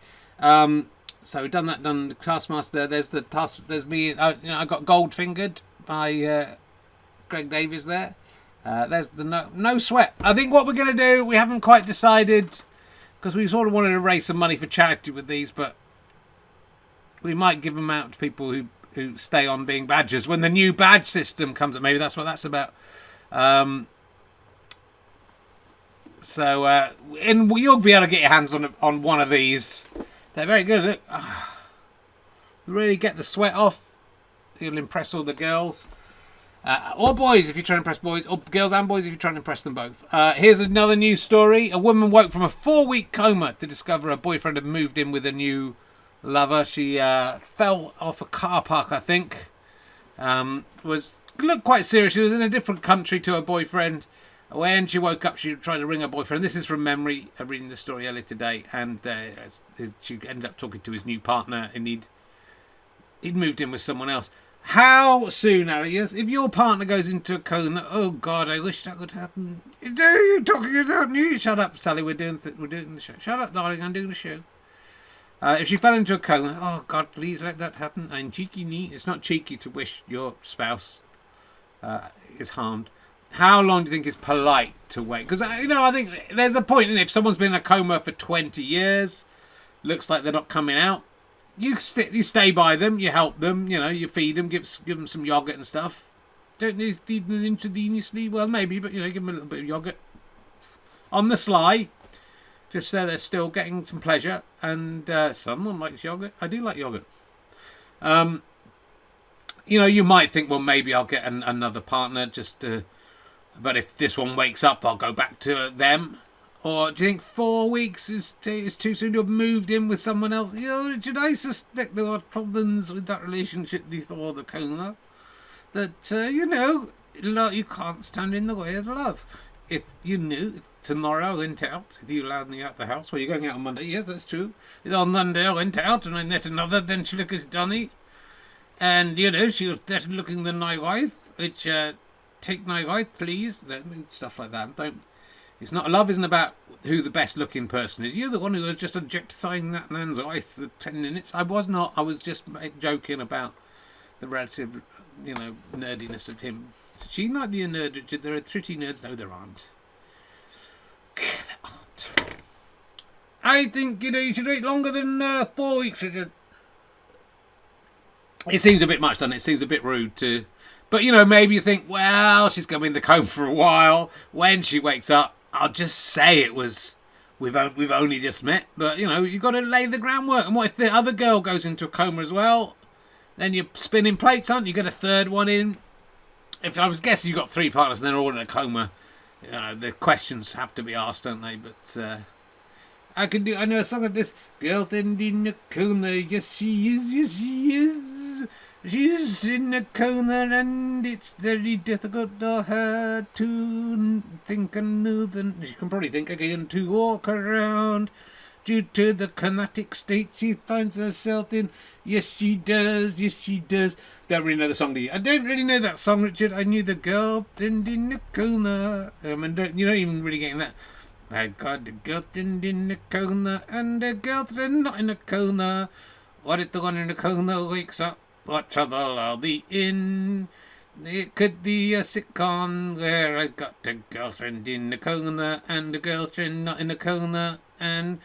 So we've done that. Done the Taskmaster. There's me. I got gold fingered by Greg Davies there. There's the no sweat. I think what we're going to do, we haven't quite decided because we sort of wanted to raise some money for charity with these, but we might give them out to people who stay on being badgers when the new badge system comes up. Maybe that's what that's about. So you'll be able to get your hands on one of these. They're very good. Look, really get the sweat off. You'll impress all the girls. Or boys if you're trying to impress boys. Or girls and boys if you're trying to impress them both. Here's another news story. A woman woke from a 4-week coma to discover her boyfriend had moved in with a new lover. She fell off a car park, I think. Looked quite serious. She was in a different country to her boyfriend. When she woke up, she tried to ring her boyfriend. This is from memory. I'm reading the story earlier today, and she ended up talking to his new partner, and he'd moved in with someone else. How soon, Alias, if your partner goes into a coma? Oh God, I wish that would happen. You're talking about you. Shut up, Sally. We're doing the show. Shut up, darling. I'm doing the show. If she fell into a coma, oh God, please let that happen. I'm cheeky neat. It's not cheeky to wish your spouse is harmed. How long do you think is polite to wait? Because, I think there's a point in if someone's been in a coma for 20 years, looks like they're not coming out, you stay by them, you help them, you feed them, give them some yogurt and stuff. Don't need to feed them intravenously. Well, maybe, but, give them a little bit of yogurt. On the sly, just so they're still getting some pleasure. And someone likes yogurt. I do like yogurt. You might think, well, maybe I'll get another partner just to... But if this one wakes up, I'll go back to them. Or do you think 4 weeks is too soon to have moved in with someone else? Should I suspect there are problems with that relationship before the coma? That, you can't stand in the way of love. If you knew tomorrow I went out, if you allowed me out the house, well, you're going out on Monday. Yes, that's true. On Monday I went out and I met another, then she looked as Donny. And, she was better looking than my wife, which... take my wife, please. Stuff like that. Love isn't about who the best looking person is. You're the one who was just objectifying that man's wife for 10 minutes. I was not. I was just joking about the relative, nerdiness of him. She's not the nerd, Richard. There are pretty nerds. No, there aren't. There aren't. I think, you should wait longer than 4 weeks, Richard. It seems a bit much, doesn't it? It seems a bit rude to... But, maybe you think, well, she's going to be in the coma for a while. When she wakes up, I'll just say it was, we've only just met. But, you've got to lay the groundwork. And what if the other girl goes into a coma as well? Then you're spinning plates, aren't you? You get a third one in. If I was guessing you've got 3 partners and they're all in a coma, the questions have to be asked, don't they? But I know a song of this. Girlfriend in a coma, yes she is, yes she is. She's in a coma and it's very difficult for her to think and move, and she can probably think again to walk around. Due to the comatic state she finds herself in. Yes she does, yes she does. Don't really know the song, do you? I don't really know that song, Richard. I knew the girlfriend in a coma. You're not even really getting that. I got a girlfriend in a coma and a girlfriend not in a coma. What if the one in a coma wakes up? What trouble are they in? It could be a sitcom where I got a girlfriend in the corner and a girlfriend not in the corner, and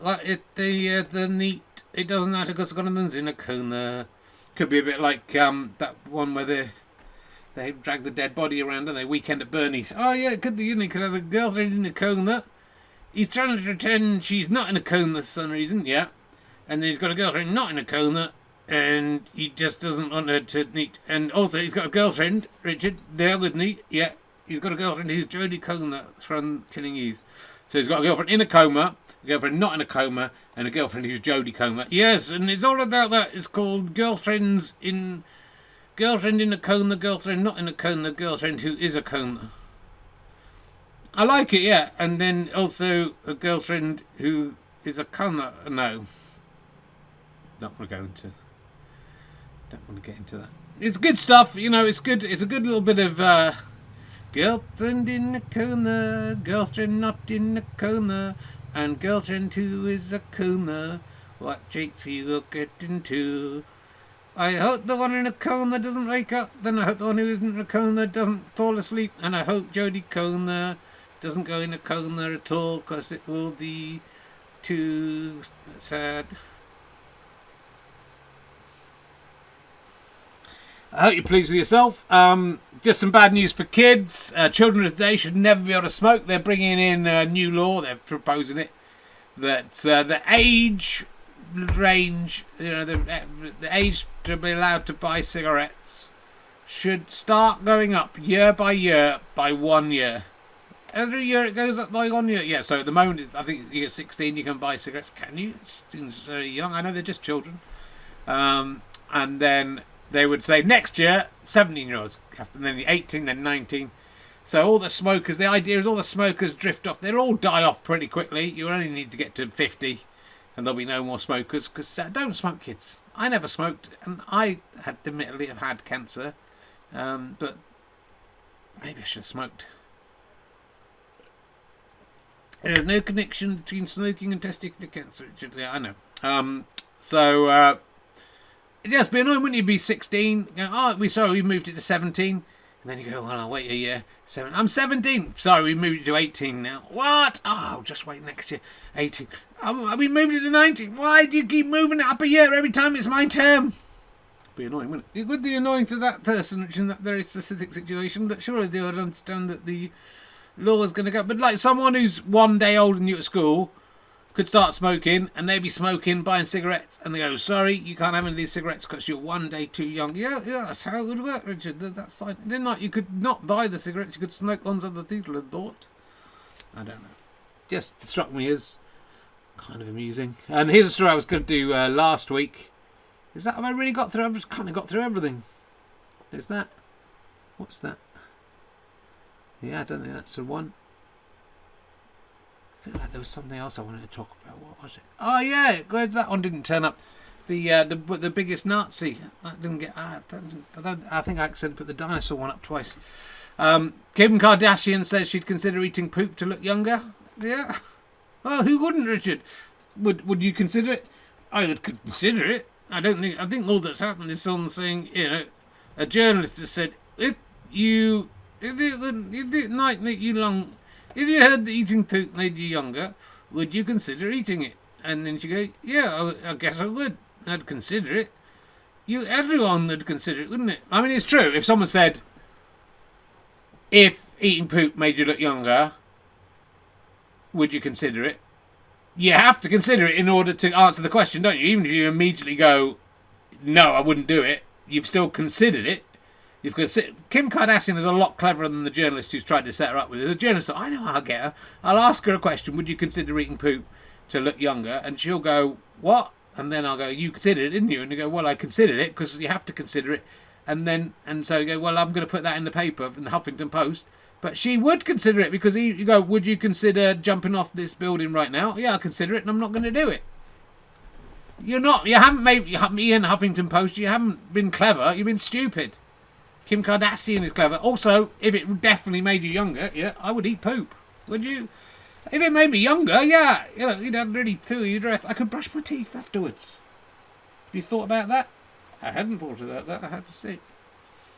the neat. It doesn't matter because Scottland's in a corner. Could be a bit like that one where they drag the dead body around, don't they? Weekend at Bernie's. Oh yeah, it could be, isn't it? Because the girlfriend in the corner. He's trying to pretend she's not in a corner for some reason, yeah. And then he's got a girlfriend not in a corner, and he just doesn't want her to meet. And also, he's got a girlfriend, Richard, there with me, yeah. He's got a girlfriend who's Jodie Comer from Killing Eve. So he's got a girlfriend in a coma, a girlfriend not in a coma, and a girlfriend who's Jodie Comer. Yes, and it's all about that. It's called Girlfriend in a coma, girlfriend not in a coma, girlfriend who is a coma. I like it, yeah. And then also a girlfriend who is a coma. No. Don't want to get into that. It's good stuff, you know, it's good. It's a good little bit of girlfriend in a corner, girlfriend not in a corner, and girlfriend who is a corner. What traits you look get into? I hope the one in a corner doesn't wake up, then I hope the one who isn't in a corner doesn't fall asleep, and I hope Jodie Comer doesn't go in a corner at all, because it will be too sad. I hope you're pleased with yourself. Just some bad news for kids. Children of today should never be able to smoke. They're bringing in a new law. They're proposing it that the age range, you know, the age to be allowed to buy cigarettes should start going up year by 1 year. Every year it goes up by 1 year. Yeah. So at the moment, I think you get 16, you can buy cigarettes. Can you? It seems very young. I know they're just children. And then they would say next year, 17-year-olds, and then 18, then 19. So all the smokers, the idea is all the smokers drift off. They'll all die off pretty quickly. You only need to get to 50 and there'll be no more smokers. Because don't smoke, kids. I never smoked, and I admittedly have had cancer. But maybe I should have smoked. There's no connection between smoking and testicular cancer. Yeah, I know. It'd just be annoying, wouldn't you? Be 16, go, we moved it to 17, and then you go, well, I'll wait a year. I'm 17. Sorry, we moved it to 18 now. What? Oh, just wait next year. 18. We moved it to 19. Why do you keep moving it up a year every time it's my term? It'd be annoying, wouldn't it? It would be annoying to that person, in that very specific situation, but surely they would understand that the law is going to go. But like someone who's 1 day older than you at school could start smoking, and they'd be smoking, buying cigarettes, and they go, sorry, you can't have any of these cigarettes because you're 1 day too young. Yeah, that's how it would work, Richard. That's fine. Then you could not buy the cigarettes, you could smoke ones other people had bought. I don't know. Just struck me as kind of amusing. And here's a story I was going to do last week. Have I really got through? I've just kind of got through everything. There's that. What's that? Yeah, I don't think that's the one. I feel like there was something else I wanted to talk about. What was it? Oh yeah, that one didn't turn up. The biggest Nazi. That didn't get. I think I accidentally put the dinosaur one up twice. Kim Kardashian says she'd consider eating poop to look younger. Yeah. Well, who wouldn't, Richard? Would you consider it? I would consider it. I think all that's happened is someone saying, a journalist has said, if you heard that eating poop made you younger, would you consider eating it? And then she go, yeah, I guess I would. I'd consider it. Everyone would consider it, wouldn't it? I mean, it's true. If someone said, if eating poop made you look younger, would you consider it? You have to consider it in order to answer the question, don't you? Even if you immediately go, no, I wouldn't do it, you've still considered it. Kim Kardashian is a lot cleverer than the journalist who's tried to set her up with it. The journalist thought, I know how I'll get her. I'll ask her a question, would you consider eating poop to look younger? And she'll go, what? And then I'll go, you considered it, didn't you? And you go, well, I considered it, because you have to consider it. And so you go, well, I'm going to put that in the paper, in the Huffington Post. But she would consider it, because you go, would you consider jumping off this building right now? Yeah, I'll consider it, and I'm not going to do it. You haven't made me in the Huffington Post, you haven't been clever, you've been stupid. Kim Kardashian is clever. Also, if it definitely made you younger, yeah, I would eat poop. Would you? If it made me younger, yeah, you'd have really feel your breath. I could brush my teeth afterwards. Have you thought about that? I hadn't thought about that, I had to see.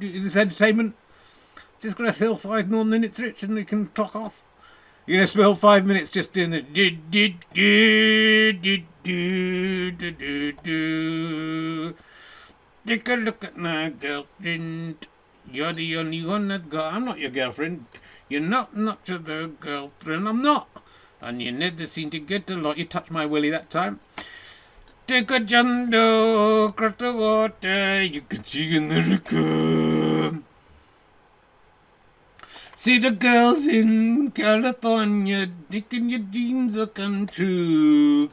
Is this entertainment? Just gonna fill 5 more minutes, Rich, and we can clock off. You're gonna spill 5 minutes just doing the Take a look at my girlfriend. You're the only one that got. I'm not your girlfriend. You're not the girlfriend. I'm not. And you never seem to get a lot. You touched my willy that time. Take a jumbo across the water. You can see America. See the girls in California, thinking your dreams will come true.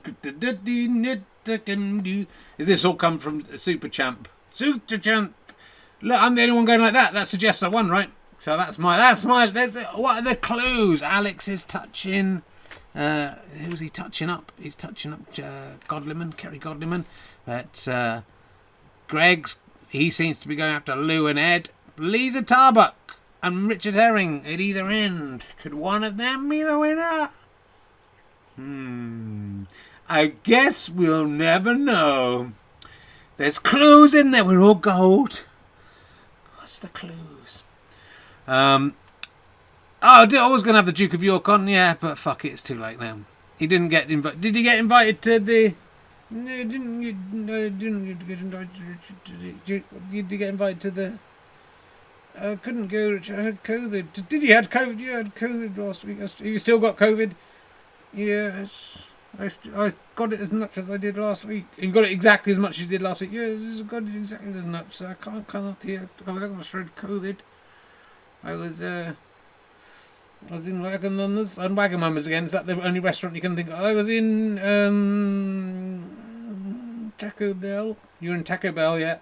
Is this all come from Super Champ? Super Champ. Look, I'm the only one going like that. That suggests I won, right? So that's my. What are the clues? Alex is touching. Who's he touching up? He's touching up Godliman, Kerry Godliman. But Greg's. He seems to be going after Lou and Ed. Lisa Tarbuck and Richard Herring at either end. Could one of them be the winner? I guess we'll never know. There's clues in there. We're all gold. What's the clues? I was going to have the Duke of York on, yeah, but fuck it, it's too late now. He didn't get invited. Did he get invited to the... No, didn't get invited to... Did he get invited to the... I couldn't go, Richard. I had COVID. Did you had COVID? You had COVID last week. You still got COVID? Yes. I got it as much as I did last week. You got it exactly as much as you did last week. Yes, I got it exactly as much. So I can't come up here. I got straight COVID. I was in Wagamama's. And Wagamama's again. Is that the only restaurant you can think of? I was in Taco Bell. You were in Taco Bell, yeah.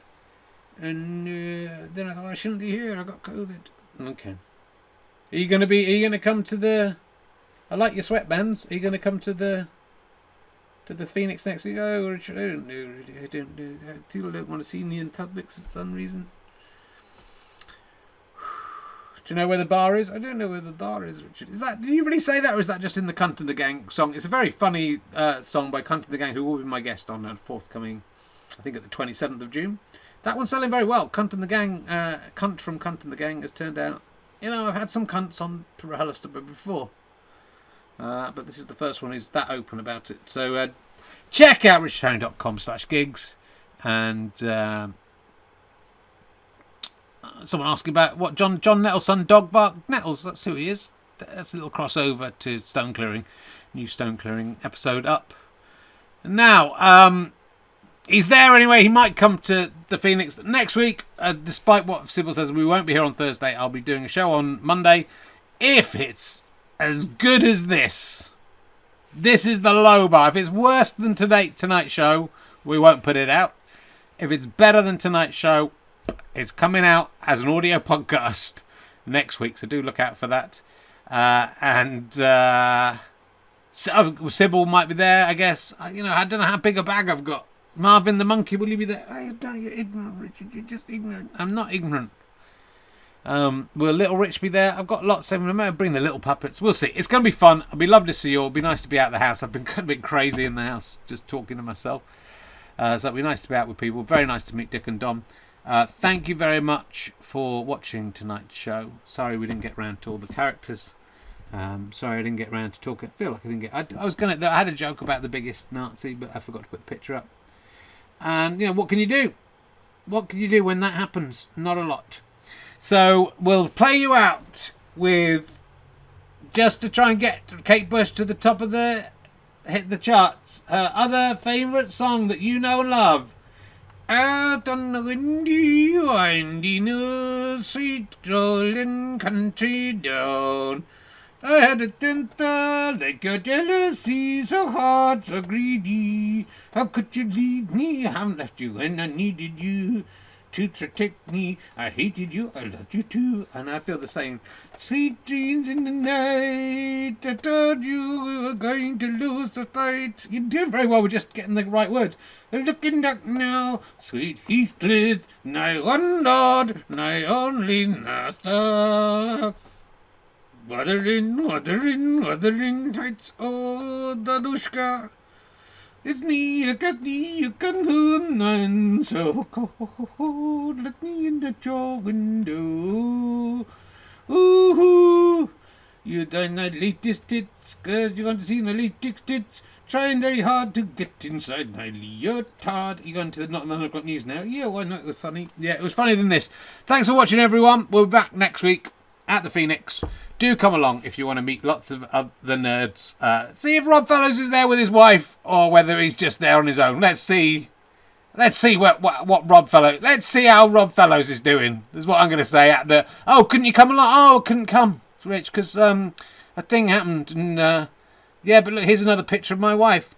And then I thought I shouldn't be here. I got COVID. Okay. Are you gonna come to the? I like your sweatbands. Are you gonna come to the Phoenix next week? Oh, Richard, I don't know. People don't want to see me in public for some reason. Do you know where the bar is? I don't know where the bar is, Richard. Did you really say that, or is that just in the Cunt and the Gang song? It's a very funny song by Cunt and the Gang, who will be my guest on a forthcoming, I think at the 27th of June. That one's selling very well. Cunt and the Gang, Cunt from Cunt and the Gang has turned out. You know, I've had some cunts on Hallister before. But this is the first one who's that open about it. So check out richardherring.com/gigs. And someone asking about what John Nettles' son, Dog Bark Nettles. That's who he is. That's a little crossover to Stone Clearing. New Stone Clearing episode up. Now, he's there anyway. He might come to the Phoenix next week. Despite what Sybil says, we won't be here on Thursday. I'll be doing a show on Monday. If it's as good as this is the low bar. If it's worse than tonight's show, we won't put it out. If it's better than tonight's show, it's coming out as an audio podcast next week. So do look out for that. Sybil might be there, I guess. I don't know how big a bag I've got. Marvin the Monkey, will you be there? You're ignorant, Richard. You're just ignorant. I'm not ignorant. Will Little Rich be there? I've got lots of them. I might bring the little puppets. We'll see. It's going to be fun. It'll be lovely to see you all. It'll be nice to be out of the house. I've been a bit crazy in the house, just talking to myself. So it'll be nice to be out with people. Very nice to meet Dick and Dom. Thank you very much for watching tonight's show. Sorry we didn't get round to all the characters. Sorry I didn't get round to talk. I feel like I didn't get... I had a joke about the biggest Nazi, but I forgot to put the picture up. And, what can you do? What can you do when that happens? Not a lot. So we'll play you out with, just to try and get Kate Bush to the top of hit the charts, her other favourite song that you know and love. Out on the windy, windy, sweet rolling country down. I had a tender like your jealousy, so hard, so greedy. How could you leave me? I haven't left you when I needed you to protect me. I hated you, I loved you too. And I feel the same. Sweet dreams in the night, I told you we were going to lose the fight. You're doing very well with just getting the right words. Looking back now, sweet Heathcliff, my one lord, my only master. Wuthering, wuthering, wuthering heights, oh, Danushka. It's me, I got me, I can home, I'm so cold. Let me in at your window. Ooh, you done the latest tits, 'cause you want to see the latest tits. Trying very hard to get inside my leotard. You going to the 9 o'clock news now? Yeah, why not? It was funny. Yeah, it was funnier than this. Thanks for watching, everyone. We'll be back next week at the Phoenix. Do come along if you want to meet lots of the nerds. See if Rob Fellows is there with his wife or whether he's just there on his own. Let's see. Let's see what Rob Fellows. Let's see how Rob Fellows is doing. That's what I'm going to say at the. Oh, couldn't you come along? Oh, couldn't come, Rich, because a thing happened. And yeah, but look, here's another picture of my wife